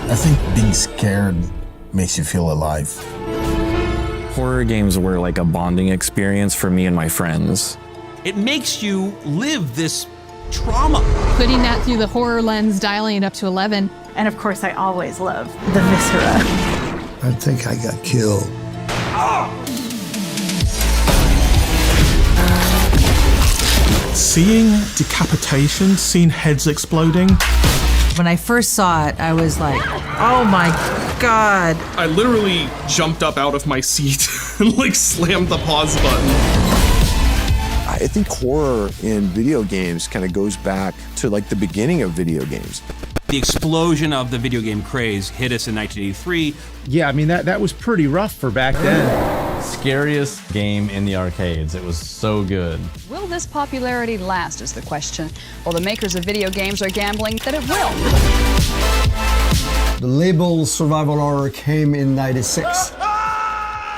I think being scared makes you feel alive. Horror games were like a bonding experience for me and my friends. It makes you live this trauma. Putting that through the horror lens, dialing it up to 11. And of course, I always love the viscera. I think I got killed. Seeing decapitation, seeing heads exploding. When I first saw it, I was like, oh my God. I literally jumped up out of my seat and like slammed the pause button. I think horror in video games kind of goes back to like the beginning of video games. The explosion of the video game craze hit us in 1983. Yeah, I mean, that was pretty rough for back then. Scariest game in the arcades. It was so good. Will this popularity last is the question. Well, the makers of video games are gambling that it will. The label survival horror came in '96.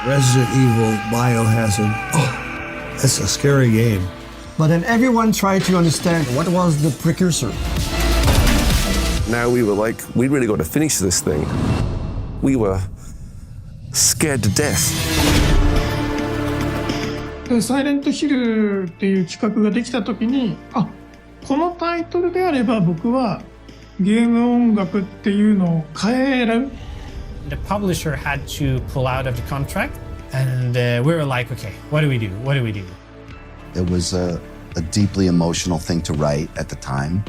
Resident Evil, Biohazard. Oh, that's a scary game. But then everyone tried to understand what was the precursor. Now we were like, we really got to finish this thing. We were scared to death. サイレントヒルっていう企画ができたときに、あ、このタイトルであれば僕はゲーム音楽っていうのを変える。The publisher had to pull out of the contract, and we were like, okay, what do we do? What do we do? It was a deeply emotional thing to write at the time.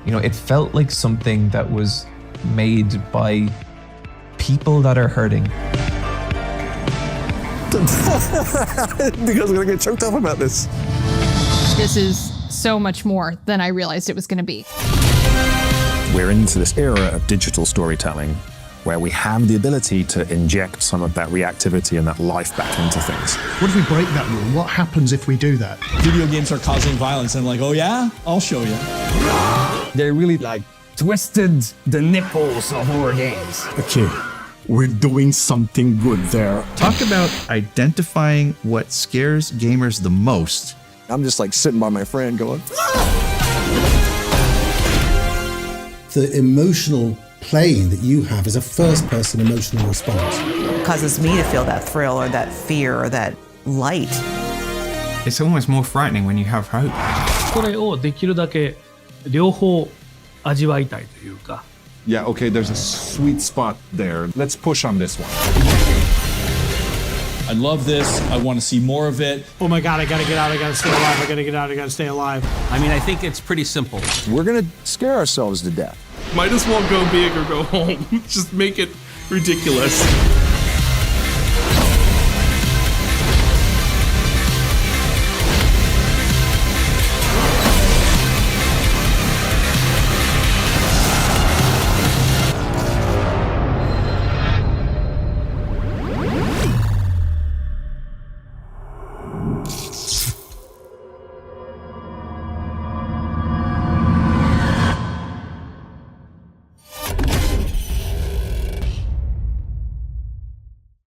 You know, it felt like something that was made by people that are hurting. Because I'm gonna get choked up about this. This is so much more than I realized it was going to be. We're into this era of digital storytelling where we have the ability to inject some of that reactivity and that life back into things. What if we break that rule? What happens if we do that? Video games are causing violence, and I'm like, oh yeah? I'll show you. They really like twisted the nipples of horror games. Okay, we're doing something good there. Talk about identifying what scares gamers the most. I'm just like sitting by my friend going, The emotional plane that you have is a first-person emotional response. It causes me to feel that thrill or that fear or that light. It's almost more frightening when you have hope. これをできるだけ両方味わいたいというか。Yeah, okay, there's a sweet spot there. Let's push on this one. I love this. I want to see more of it. Oh my God, I gotta get out, I gotta stay alive, I gotta get out, I gotta stay alive. I mean, I think it's pretty simple. we're gonna scare ourselves to death. Might as well go big or go home. Just make it ridiculous.